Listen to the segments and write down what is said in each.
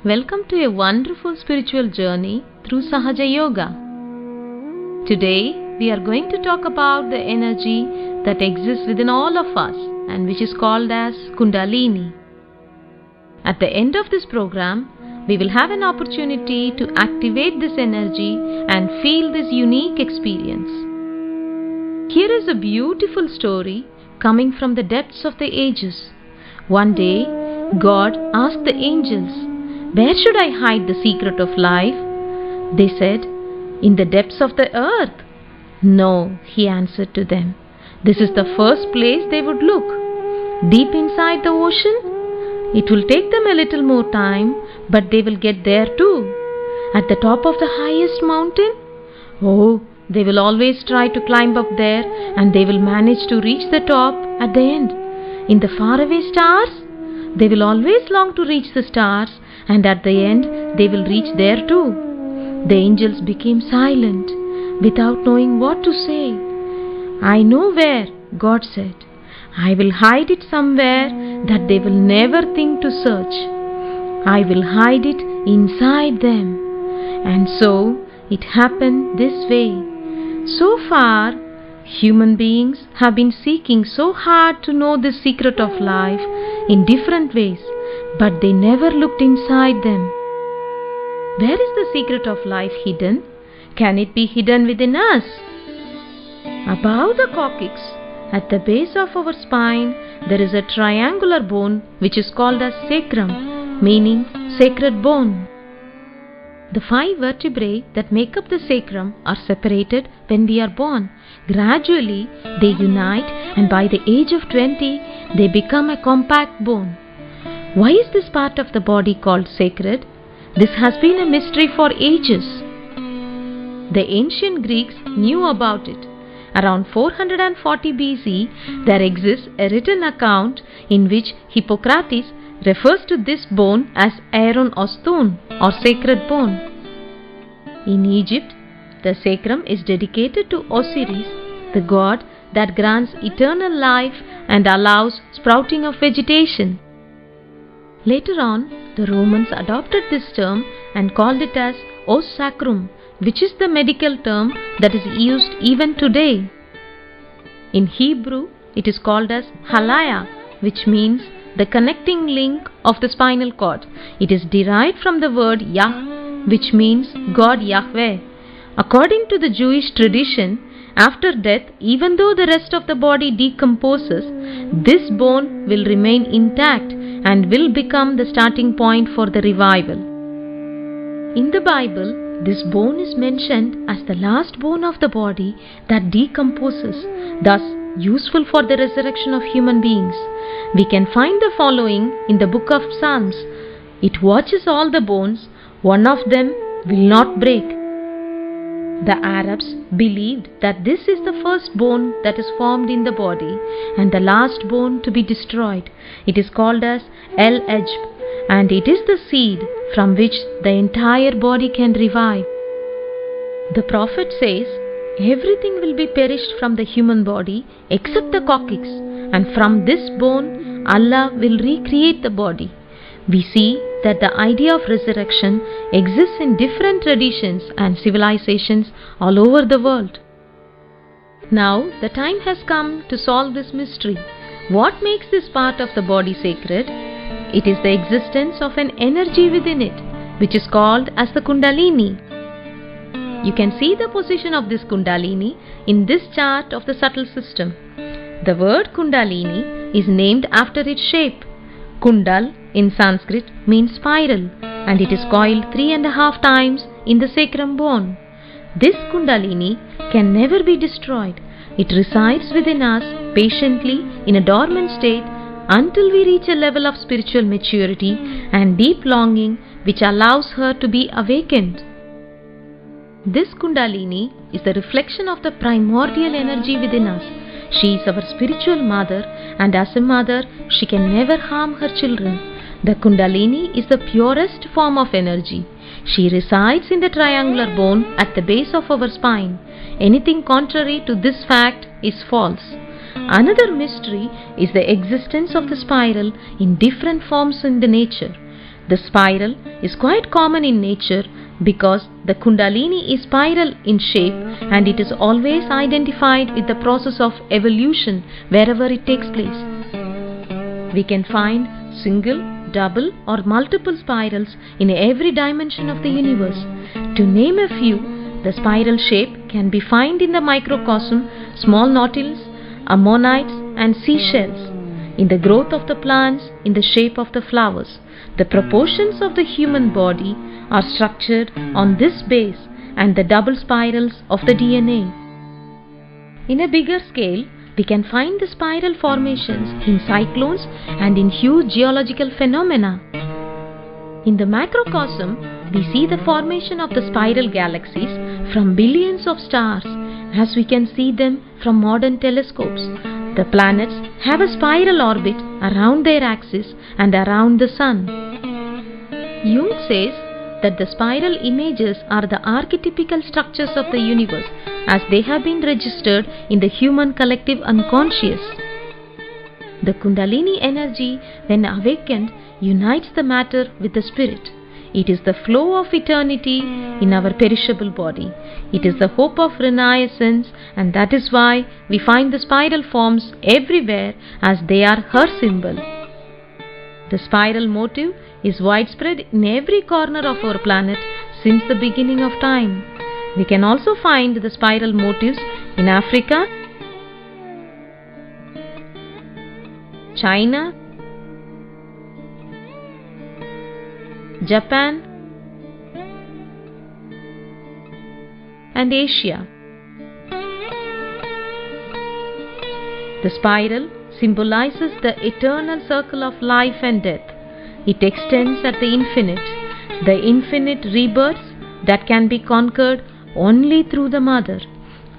Welcome to a wonderful spiritual journey through Sahaja Yoga. Today we are going to talk about the energy that exists within all of us and which is called as Kundalini. At the end of this program, we will have an opportunity to activate this energy and feel this unique experience. Here is a beautiful story coming from the depths of the ages. One day, God asked the angels, "Where should I hide the secret of life?" They said, "In the depths of the earth." "No," he answered to them. "This is the first place they would look. Deep inside the ocean? It will take them a little more time, but they will get there too. At the top of the highest mountain? Oh, they will always try to climb up there and they will manage to reach the top at the end. In the faraway stars? They will always long to reach the stars, and at the end they will reach there too." The angels became silent, without knowing what to say. "I know where," God said. "I will hide it somewhere that they will never think to search. I will hide it inside them." And so it happened this way. So far, human beings have been seeking so hard to know the secret of life in different ways, but they never looked inside them. Where is the secret of life hidden? Can it be hidden within us? Above the coccyx, at the base of our spine, there is a triangular bone which is called as sacrum, meaning sacred bone. The 5 vertebrae that make up the sacrum are separated when we are born. Gradually, they unite, and by the age of 20, they become a compact bone. Why is this part of the body called sacred? This has been a mystery for ages. The ancient Greeks knew about it. Around 440 BC, there exists a written account in which Hippocrates refers to this bone as Aaron Ostun, or sacred bone. In Egypt, the sacrum is dedicated to Osiris, the god that grants eternal life and allows sprouting of vegetation. Later on, the Romans adopted this term and called it as os sacrum, which is the medical term that is used even today. In Hebrew, it is called as halaya, which means the connecting link of the spinal cord. It is derived from the word Yah, which means God Yahweh. According to the Jewish tradition, after death, even though the rest of the body decomposes, this bone will remain intact and will become the starting point for the revival. In the Bible, this bone is mentioned as the last bone of the body that decomposes, thus useful for the resurrection of human beings. We can find the following in the book of Psalms: "It watches all the bones, one of them will not break." The Arabs believed that this is the first bone that is formed in the body and the last bone to be destroyed. It is called as El-Ajb, and it is the seed from which the entire body can revive. The prophet says, "Everything will be perished from the human body except the coccyx, and from this bone Allah will recreate the body." We see that the idea of resurrection exists in different traditions and civilizations all over the world. Now the time has come to solve this mystery. What makes this part of the body sacred? It is the existence of an energy within it, which is called as the Kundalini. You can see the position of this Kundalini in this chart of the subtle system. The word Kundalini is named after its shape. Kundal in Sanskrit means spiral, and it is coiled 3.5 times in the sacrum bone. This Kundalini can never be destroyed. It resides within us patiently in a dormant state until we reach a level of spiritual maturity and deep longing which allows her to be awakened. This Kundalini is the reflection of the primordial energy within us. She is our spiritual mother, and as a mother, she can never harm her children. The Kundalini is the purest form of energy. She resides in the triangular bone at the base of our spine. Anything contrary to this fact is false. Another mystery is the existence of the spiral in different forms in the nature. The spiral is quite common in nature because the Kundalini is spiral in shape and it is always identified with the process of evolution wherever it takes place. We can find single, double or multiple spirals in every dimension of the universe. To name a few, the spiral shape can be found in the microcosm, small nodules, ammonites and seashells, in the growth of the plants, in the shape of the flowers. The proportions of the human body are structured on this base and the double spirals of the DNA. In a bigger scale, we can find the spiral formations in cyclones and in huge geological phenomena. In the macrocosm, we see the formation of the spiral galaxies from billions of stars as we can see them from modern telescopes. The planets have a spiral orbit around their axis and around the Sun. Jung says that the spiral images are the archetypical structures of the universe as they have been registered in the human collective unconscious. The Kundalini energy, when awakened, unites the matter with the spirit. It is the flow of eternity in our perishable body. It is the hope of renaissance, and that is why we find the spiral forms everywhere as they are her symbol. The spiral motif is widespread in every corner of our planet since the beginning of time. We can also find the spiral motifs in Africa, China, Japan and Asia. The spiral symbolizes the eternal circle of life and death. It extends at the infinite rebirths that can be conquered only through the Mother.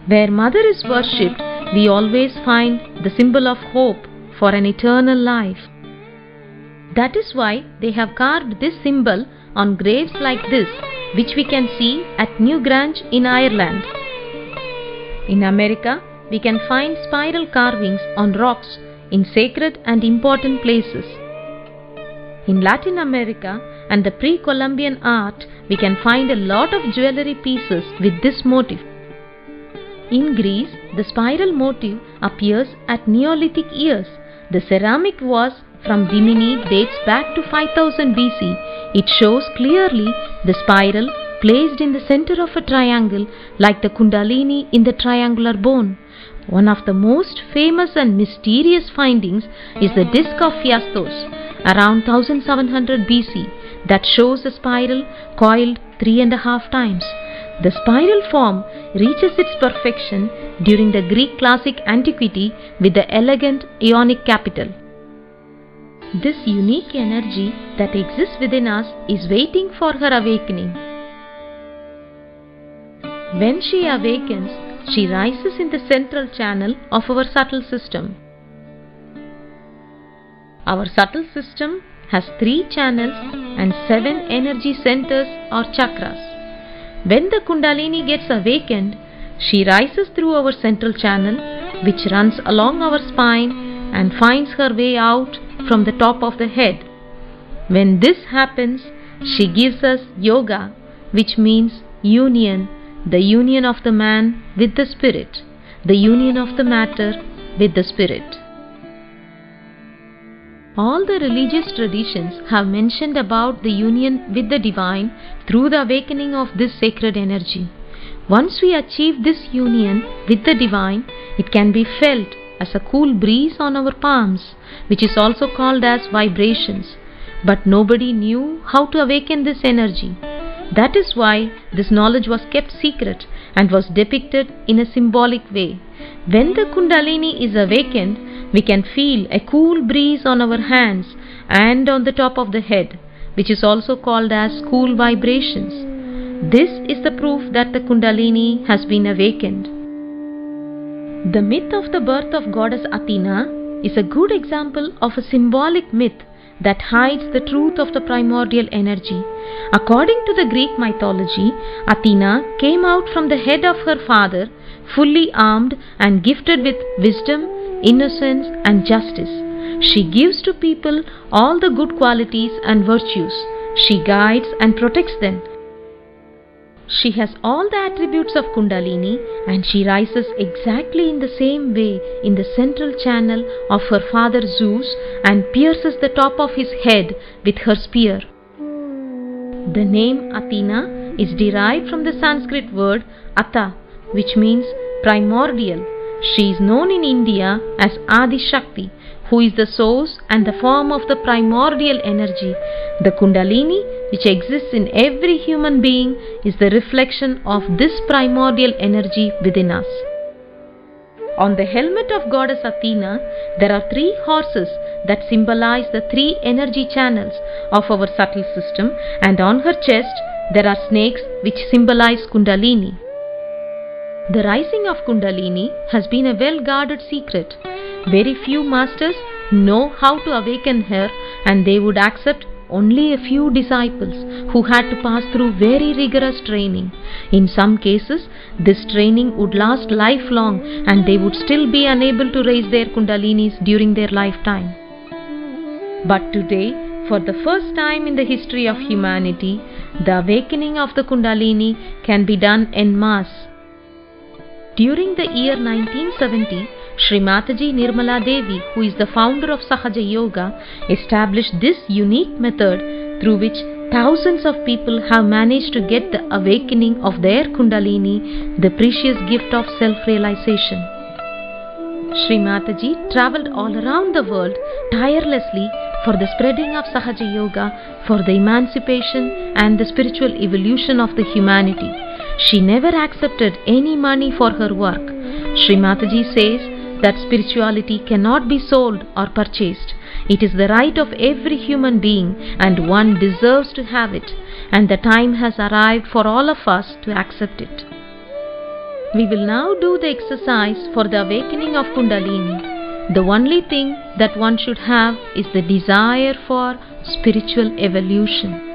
Where Mother is worshipped, we always find the symbol of hope for an eternal life. That is why they have carved this symbol on graves like this, which we can see at New Grange in Ireland. In America, we can find spiral carvings on rocks in sacred and important places. In Latin America and the pre-Columbian art, we can find a lot of jewelry pieces with this motif. In Greece, the spiral motif appears at Neolithic years. The ceramic vase from Dimini dates back to 5000 BC. It shows clearly the spiral placed in the center of a triangle like the Kundalini in the triangular bone. One of the most famous and mysterious findings is the disc of Phastos around 1700 BC that shows the spiral coiled 3.5 times. The spiral form reaches its perfection during the Greek classic antiquity with the elegant Ionic capital. This unique energy that exists within us is waiting for her awakening. When she awakens, she rises in the central channel of our subtle system. Our subtle system has 3 channels and 7 energy centers or chakras. When the Kundalini gets awakened, she rises through our central channel, which runs along our spine and finds her way out from the top of the head. When this happens, she gives us yoga, which means union, the union of the man with the spirit, the union of the matter with the spirit. All the religious traditions have mentioned about the union with the divine through the awakening of this sacred energy. Once we achieve this union with the divine, it can be felt as a cool breeze on our palms, which is also called as vibrations. But nobody knew how to awaken this energy. That is why this knowledge was kept secret and was depicted in a symbolic way. When the Kundalini is awakened, we can feel a cool breeze on our hands and on the top of the head, which is also called as cool vibrations. This is the proof that the Kundalini has been awakened. The myth of the birth of goddess Athena is a good example of a symbolic myth that hides the truth of the primordial energy. According to the Greek mythology, Athena came out from the head of her father, fully armed and gifted with wisdom, innocence and justice. She gives to people all the good qualities and virtues. She guides and protects them. She has all the attributes of Kundalini, and she rises exactly in the same way in the central channel of her father Zeus and pierces the top of his head with her spear. The name Athena is derived from the Sanskrit word Atha, which means primordial. She is known in India as Adi Shakti, who is the source and the form of the primordial energy. The Kundalini, which exists in every human being, is the reflection of this primordial energy within us. On the helmet of goddess Athena, there are 3 horses that symbolize the 3 energy channels of our subtle system, and on her chest there are snakes which symbolize Kundalini. The rising of Kundalini has been a well-guarded secret. Very few masters know how to awaken her, and they would accept only a few disciples who had to pass through very rigorous training. In some cases, this training would last lifelong, and they would still be unable to raise their Kundalinis during their lifetime. But today, for the first time in the history of humanity, the awakening of the Kundalini can be done en masse. During the year 1970, Sri Mataji Nirmala Devi, who is the founder of Sahaja Yoga, established this unique method through which thousands of people have managed to get the awakening of their Kundalini, the precious gift of self-realization. Sri Mataji travelled all around the world tirelessly for the spreading of Sahaja Yoga, for the emancipation and the spiritual evolution of the humanity. She never accepted any money for her work. Sri Mataji says that spirituality cannot be sold or purchased. It is the right of every human being, and one deserves to have it, and the time has arrived for all of us to accept it. We will now do the exercise for the awakening of Kundalini. The only thing that one should have is the desire for spiritual evolution.